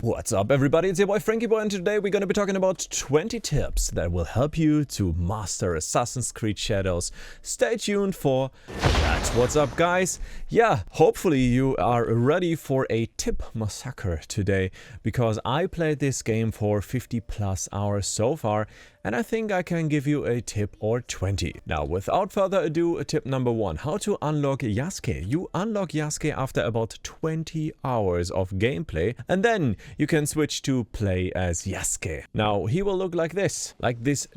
What's up everybody, it's your boy Franky Boy, and today we're going to be talking about 20 tips that will help you to master Assassin's Creed Shadows. Stay tuned for that. What's up guys? Yeah, hopefully you are ready for a tip massacre today, because I played this game for 50 plus hours so far, and I think I can give you a tip or 20. Now, without further ado, tip number 1, how to unlock Yasuke. You unlock Yasuke after about 20 hours of gameplay, and then you can switch to play as Yasuke. Now, he will look like this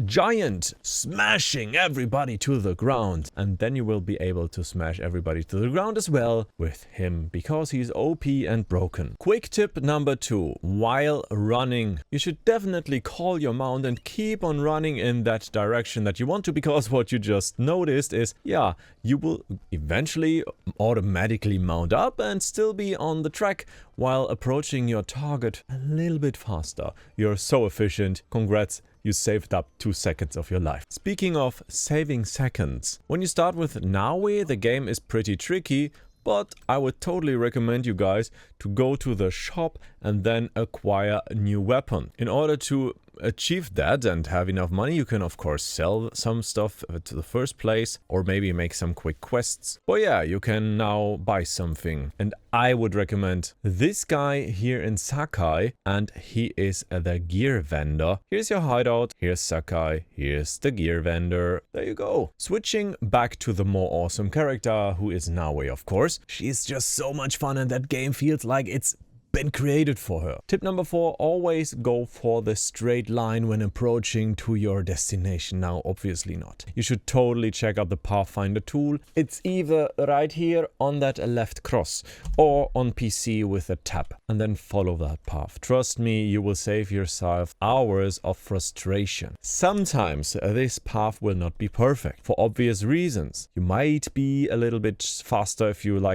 giant, smashing everybody to the ground. And then you will be able to smash everybody to the ground as well with him, because he's OP and broken. Quick tip number 2, while running, you should definitely call your mount and keep on running in that direction that you want to, because what you just noticed is, yeah, you will eventually automatically mount up and still be on the track while approaching your target a little bit faster. You're so efficient. Congrats, you saved up 2 seconds of your life. Speaking of saving seconds, when you start with Naoe, the game is pretty tricky, but I would totally recommend you guys to go to the shop and then acquire a new weapon. In order to achieve that and have enough money, you can of course sell some stuff to the first place, or maybe make some quick quests. But yeah, you can now buy something, and I would recommend this guy here in Sakai, and he is the gear vendor. Here's your hideout, here's Sakai, here's the gear vendor. There you go. Switching back to the more awesome character, who is Naoe, of course. She's just so much fun, and that game feels like it's been created for her. Tip number 4, always go for the straight line when approaching to your destination. Now, obviously not. You should totally check out the Pathfinder tool. It's either right here on that left cross, or on PC with a tap, and then follow that path. Trust me, you will save yourself hours of frustration. Sometimes this path will not be perfect for obvious reasons. You might be a little bit faster if you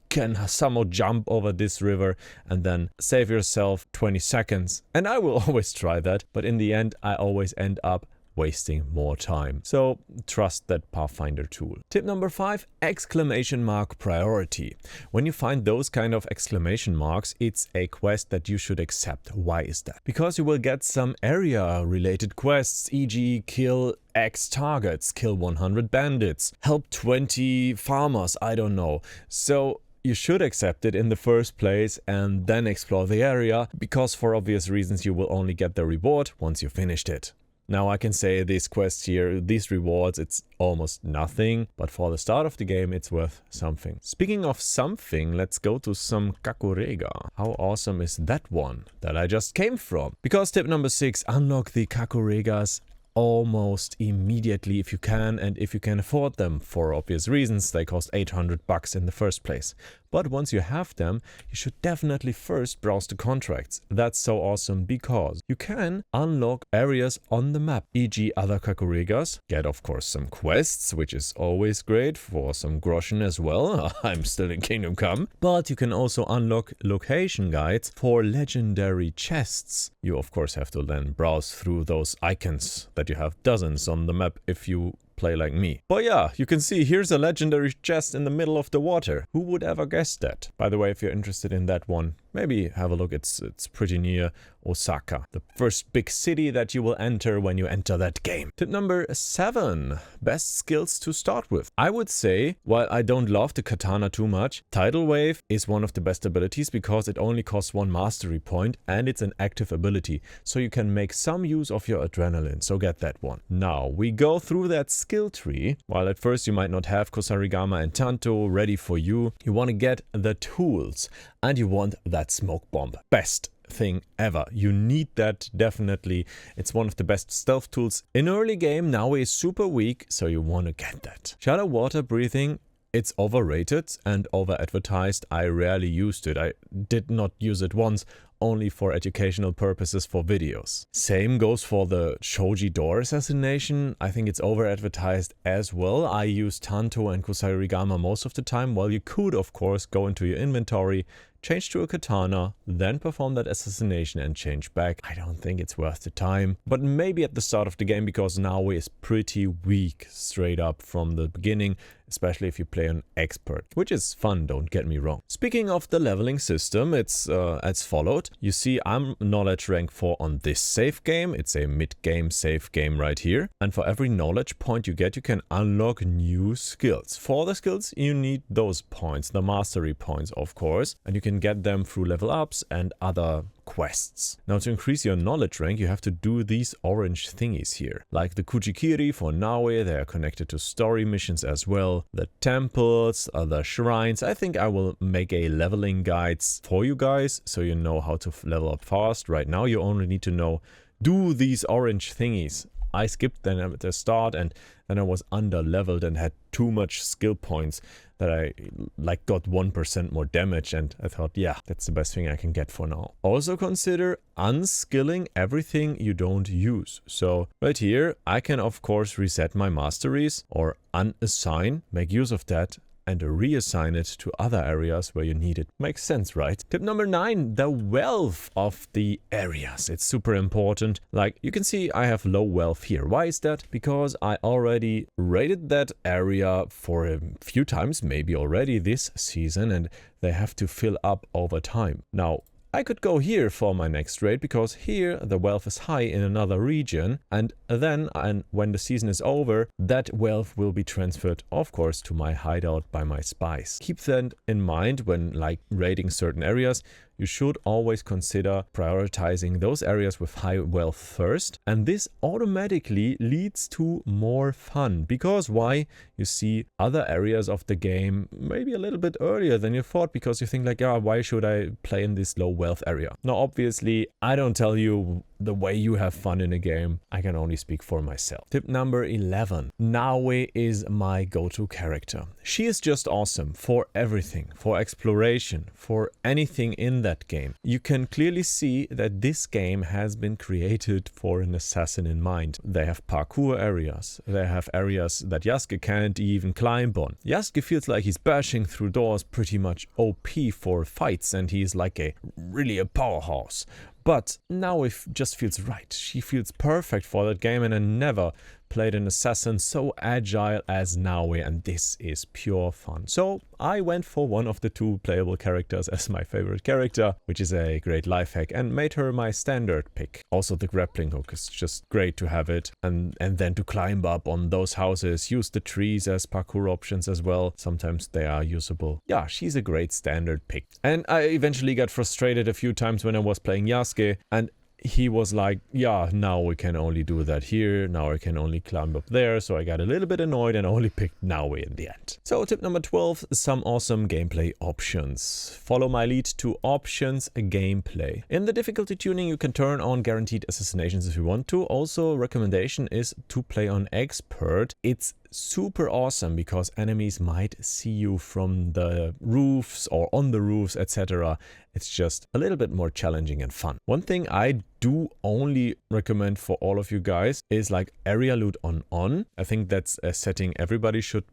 can somehow jump over this river and then save yourself 20 seconds. And I will always try that, but in the end I always end up wasting more time. So trust that Pathfinder tool. Tip number 5, exclamation mark priority. When you find those kind of exclamation marks, it's a quest that you should accept. Why is that? Because you will get some area related quests, e.g. kill X targets, kill 100 bandits, help 20 farmers, I don't know. So you should accept it in the first place and then explore the area, because for obvious reasons you will only get the reward once you finished it. Now I can say these quests here, these rewards, it's almost nothing, but for the start of the game it's worth something. Speaking of something, let's go to some kakurega. How awesome is that one that I just came from? Because tip number 6, unlock the kakuregas almost immediately if you can, and if you can afford them. For obvious reasons, they cost 800 bucks in the first place. But once you have them, you should definitely first browse the contracts. That's so awesome, because you can unlock areas on the map, e.g. other kakuregas, get of course some quests, which is always great, for some groschen as well. I'm still in Kingdom Come. But you can also unlock location guides for legendary chests. You of course have to then browse through those icons that you have dozens on the map if you play like me. But yeah, you can see here's a legendary chest in the middle of the water. Who would ever guess that? By the way, if you're interested in that one, maybe have a look. It's pretty near Osaka, the first big city that you will enter when you enter that game. Tip number 7, best skills to start with. I would say, while I don't love the katana too much, Tidal Wave is one of the best abilities, because it only costs 1 mastery point and it's an active ability, so you can make some use of your adrenaline, so get that one. Now we go through that skill tree. While at first you might not have kusarigama and tanto ready for you, you want to get the tools, and you want that smoke bomb. Best thing ever. You need that definitely. It's one of the best stealth tools in early game. Now is super weak, so you want to get that. Shallow water breathing, it's overrated and over advertised. I rarely used it. I did not use it once, only for educational purposes for videos. Same goes for the shoji door assassination. I think it's over advertised as well. I use tanto and kusarigama most of the time, while you could of course go into your inventory, change to a katana, then perform that assassination and change back. I don't think it's worth the time, but maybe at the start of the game, because Naoe is pretty weak straight up from the beginning, especially if you play an expert, which is fun, don't get me wrong. Speaking of the leveling system, it's as followed. first. You see I'm knowledge rank 4 on this save game. It's a mid-game save game right here. And for every knowledge point you get, you can unlock new skills. For the skills, you need those points, the mastery points, of course. And you can get them through level ups and other quests. Now, to increase your knowledge rank, you have to do these orange thingies here. Like the Kujikiri for Naoe, they are connected to story missions as well. The temples, the shrines. I think I will make a leveling guides for you guys so you know how to level up fast. Right now, you only need to know, do these orange thingies. I skipped them at the start and then I was under leveled and had too much skill points that I like got 1% more damage, and I thought, yeah, that's the best thing I can get for now. Also consider unskilling everything you don't use. So right here, I can of course reset my masteries or unassign, make use of that and reassign it to other areas where you need it. Makes sense, right? Tip number 9, the wealth of the areas. It's super important. Like you can see, I have low wealth here. Why is that? Because I already raided that area for a few times, maybe already this season, and they have to fill up over time. Now, I could go here for my next raid because here the wealth is high in another region, and then when the season is over, that wealth will be transferred, of course, to my hideout by my spies. Keep that in mind when like raiding certain areas. You should always consider prioritizing those areas with high wealth first, and this automatically leads to more fun. Because why? You see other areas of the game maybe a little bit earlier than you thought, because you think like, yeah, why should I play in this low wealth area? Now, obviously, I don't tell you the way you have fun in a game. I can only speak for myself. Tip number 11. Naoe is my go-to character. She is just awesome for everything, for exploration, for anything in that game. You can clearly see that this game has been created for an assassin in mind. They have parkour areas. They have areas that Yasuke can't even climb on. Yasuke feels like he's bashing through doors pretty much OP for fights, and he's like really a powerhouse. But now it just feels right. She feels perfect for that game, and I never played an assassin so agile as Naoe, and this is pure fun. So I went for one of the 2 playable characters as my favorite character, which is a great life hack, and made her my standard pick. Also the grappling hook is just great to have it, and then to climb up on those houses, use the trees as parkour options as well. Sometimes they are usable. Yeah, she's a great standard pick. And I eventually got frustrated a few times when I was playing Yasuke, and he was like, yeah, now we can only do that here, now I can only climb up there, so I got a little bit annoyed and only picked Naoe in the end. So tip number 12, some awesome gameplay options. Follow my lead to options gameplay. In the difficulty tuning, you can turn on guaranteed assassinations if you want to. Also, recommendation is to play on expert. It's super awesome because enemies might see you from the roofs or on the roofs, etc. It's just a little bit more challenging and fun. One thing I do only recommend for all of you guys is like area loot on. I think that's a setting everybody should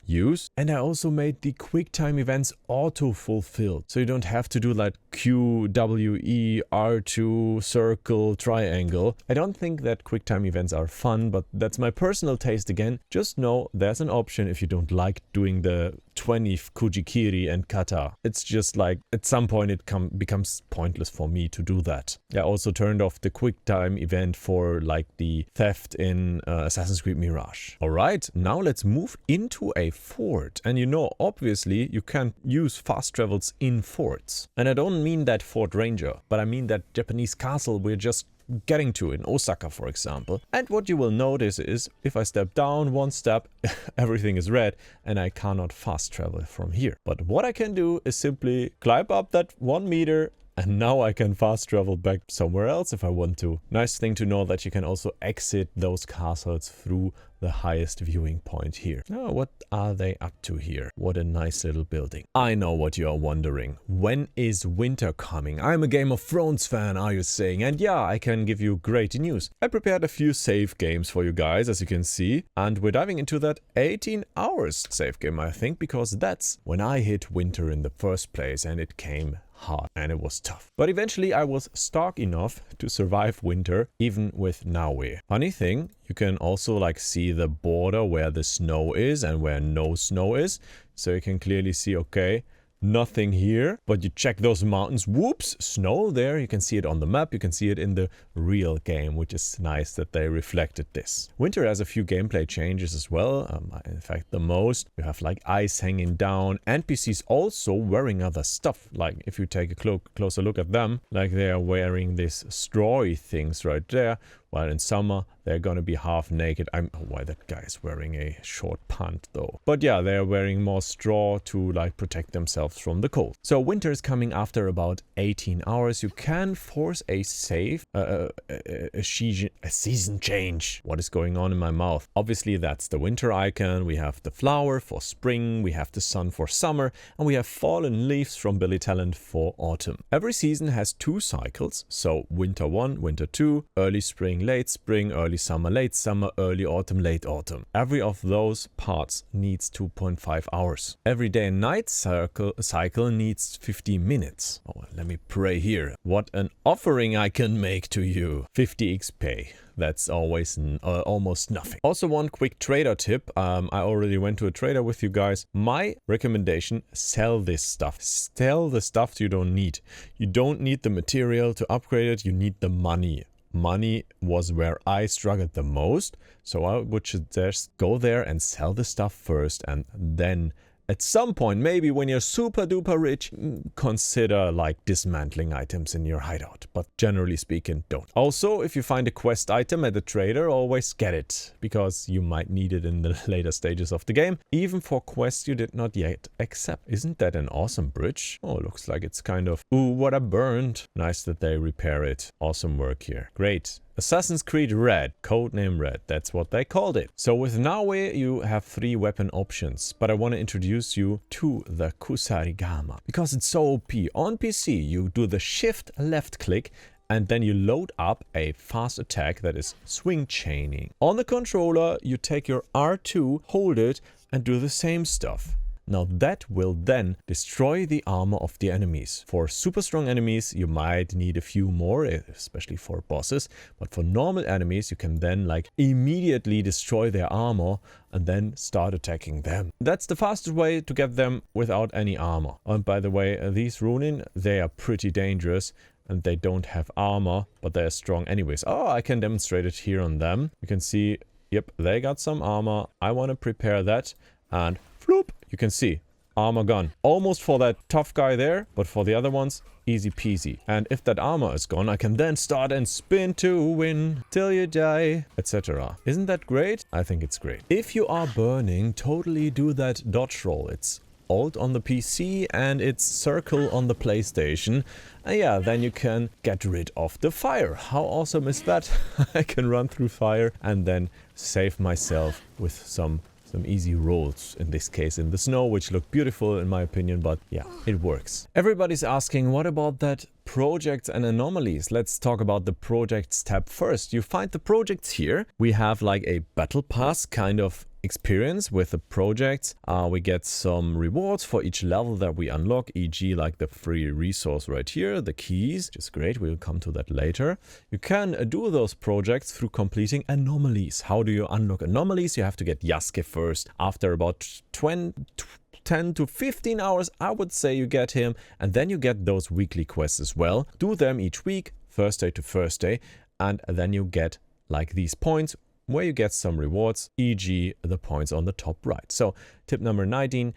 use. And I also made the quick time events auto fulfilled, so you don't have to do like Q, W, E, R2, circle, triangle. I don't think that quick time events are fun, but that's my personal taste again. Just know there's an option if you don't like doing the 20 Kujikiri and kata. It's just like at some point it becomes pointless for me to do that. I also turned off the quick time event for like the theft in Assassin's Creed Mirage. Alright, now let's move into a fort. And you know, obviously you can't use fast travels in forts. And I don't mean that Fort Ranger, but I mean that Japanese castle we're just getting to in Osaka, for example. And what you will notice is if I step down one step, everything is red and I cannot fast travel from here. But what I can do is simply climb up that 1 meter, and now I can fast travel back somewhere else if I want to. Nice thing to know that you can also exit those castles through the highest viewing point here. Now, what are they up to here? What a nice little building. I know what you are wondering. When is winter coming? I'm a Game of Thrones fan, are you saying? And yeah, I can give you great news. I prepared a few save games for you guys, as you can see, and we're diving into that 18 hours save game, I think, because that's when I hit winter in the first place, and it came hard and it was tough. But eventually I was stark enough to survive winter even with Naoe. Funny thing, you can also like see the border where the snow is and where no snow is. So you can clearly see, okay, nothing here. But you check those mountains, whoops, snow there. You can see it on the map. You can see it in the real game, which is nice that they reflected this. Winter has a few gameplay changes as well. In fact, the most. You have like ice hanging down. NPCs also wearing other stuff. Like if you take a closer look at them, like they are wearing these strawy things right there. While in summer, they're gonna be half naked. Oh, why that guy is wearing a short pant though. But yeah, they're wearing more straw to like protect themselves from the cold. So winter is coming after about 18 hours. You can force a save, a season change. What is going on in my mouth? Obviously, that's the winter icon. We have the flower for spring. We have the sun for summer. And we have fallen leaves from Billy Talent for autumn. Every season has 2 cycles. So winter 1, winter 2, early spring, late spring, early summer, late summer, early autumn, late autumn. Every of those parts needs 2.5 hours. Every day and night cycle needs 50 minutes. Oh, let me pray here. What an offering I can make to you. 50 XP. That's always almost nothing. Also, one quick trader tip. I already went to a trader with you guys. My recommendation, sell this stuff. Sell the stuff you don't need. You don't need the material to upgrade it. You need the money. Money was where I struggled the most, so I would suggest go there and sell the stuff first, and then at some point, maybe when you're super duper rich, consider like dismantling items in your hideout. But generally speaking, don't. Also, if you find a quest item at the trader, always get it, because you might need it in the later stages of the game, even for quests you did not yet accept. Isn't that an awesome bridge? Oh, looks like it's kind of, ooh, what I burned. Nice that they repair it. Awesome work here. Great. Assassin's Creed Red, codename Red, that's what they called it. So with Naoe you have 3 weapon options, but I want to introduce you to the kusarigama because it's so OP. On PC you do the shift left click and then you load up a fast attack that is swing chaining. On the controller you take your R2, hold it and do the same stuff. Now that will then destroy the armor of the enemies. For super strong enemies, you might need a few more, especially for bosses. But for normal enemies, you can then like immediately destroy their armor and then start attacking them. That's the fastest way to get them without any armor. And by the way, these Runin, they are pretty dangerous. And they don't have armor, but they're strong anyways. Oh, I can demonstrate it here on them. You can see, yep, they got some armor. I want to prepare that and floop. You can see, armor gone. Almost for that tough guy there, but for the other ones, easy peasy. And if that armor is gone, I can then start and spin to win till you die, etc. Isn't that great? I think it's great. If you are burning, totally do that dodge roll. It's Alt on the PC and it's circle on the PlayStation. And yeah, then you can get rid of the fire. How awesome is that? I can run through fire and then save myself with some easy rolls, in this case in the snow, which look beautiful in my opinion, but yeah, it works. Everybody's asking, what about that projects and anomalies? Let's talk about the projects tab first. You find the projects here. We have like a battle pass kind of experience with the projects. We get some rewards for each level that we unlock, e.g. like the free resource right here, the keys, which is great. We'll come to that later. You can do those projects through completing anomalies. How do you unlock anomalies? You have to get Yasuke first. After about 10 to 15 hours, I would say you get him, and then you get those weekly quests as well. Do them each week, Thursday to Thursday, and then you get like these points where you get some rewards, e.g. the points on the top right. So tip number 19,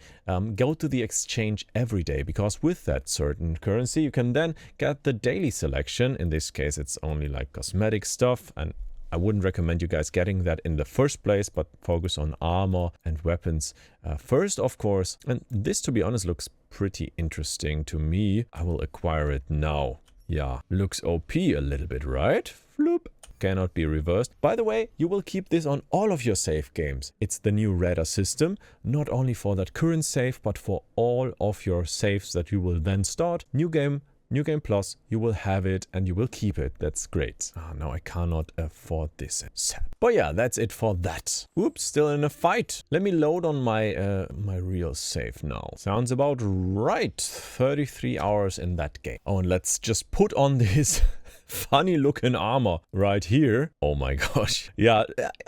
go to the exchange every day, because with that certain currency you can then get the daily selection. In this case it's only like cosmetic stuff, and I wouldn't recommend you guys getting that in the first place, but focus on armor and weapons first, of course. And this, to be honest, looks pretty interesting to me. I will acquire it now. Yeah, looks OP a little bit, right? Floop. Cannot be reversed. By the way, you will keep this on all of your save games. It's the new radar system, not only for that current save, but for all of your saves that you will then start. New game plus, you will have it and you will keep it. That's great. Now I cannot afford this set. But yeah, that's it for that. Oops, still in a fight. Let me load on my my real save now. Sounds about right. 33 hours in that game. Oh, and let's just put on this funny looking armor right here. Oh my gosh. Yeah,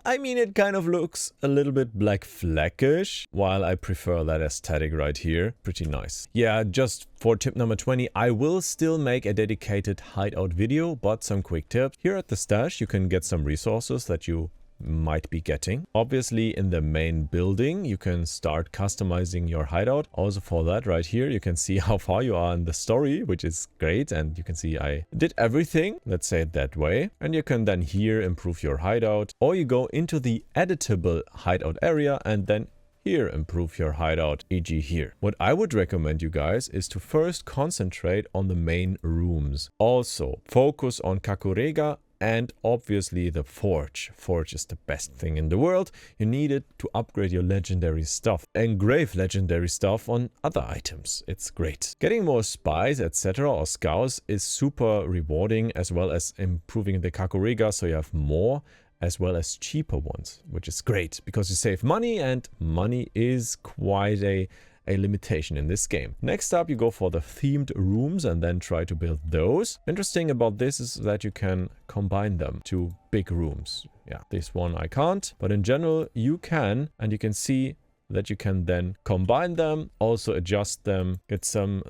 I mean, it kind of looks a little bit Black Flagish, while I prefer that aesthetic right here. Pretty nice. Yeah, just for tip number 20, I will still make a dedicated hideout video, but some quick tips. Here at the stash, you can get some resources that you might be getting. Obviously, in the main building, you can start customizing your hideout. Also for that right here, you can see how far you are in the story, which is great. And you can see I did everything, let's say it that way. And you can then here improve your hideout, or you go into the editable hideout area and then here improve your hideout, e.g. here. What I would recommend you guys is to first concentrate on the main rooms. Also focus on kakurega and obviously the forge. Forge is the best thing in the world. You need it to upgrade your legendary stuff. Engrave legendary stuff on other items. It's great. Getting more spies, etc. or scows is super rewarding, as well as improving the kakurega, so you have more as well as cheaper ones, which is great because you save money, and money is quite a limitation in this game. Next up, you go for the themed rooms and then try to build those. Interesting about this is that you can combine them to big rooms. Yeah, this one I can't, but in general you can, and you can see that you can then combine them, also adjust them, get some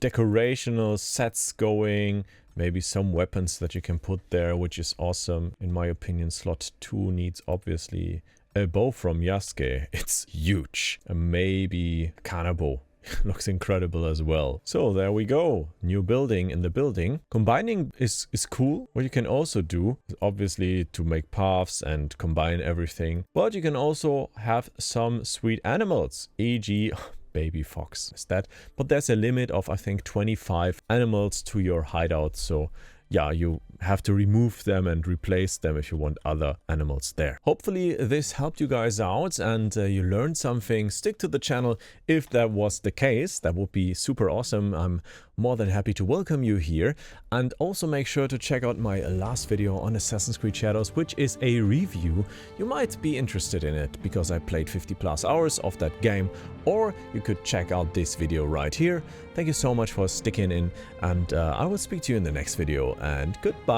decorational sets going, maybe some weapons that you can put there, which is awesome. In my opinion, slot 2 needs obviously a bow from Yasuke. It's huge. And maybe Kanabo. Looks incredible as well. So there we go. New building in the building. Combining is cool. What you can also do is obviously to make paths and combine everything. But you can also have some sweet animals, e.g. baby fox is that. But there's a limit of, I think, 25 animals to your hideout. So yeah, you have to remove them and replace them if you want other animals there. Hopefully this helped you guys out and you learned something. Stick to the channel if that was the case. That would be super awesome. I'm more than happy to welcome you here. And also make sure to check out my last video on Assassin's Creed Shadows, which is a review. You might be interested in it because I played 50+ hours of that game, or you could check out this video right here. Thank you so much for sticking in, and I will speak to you in the next video, and goodbye.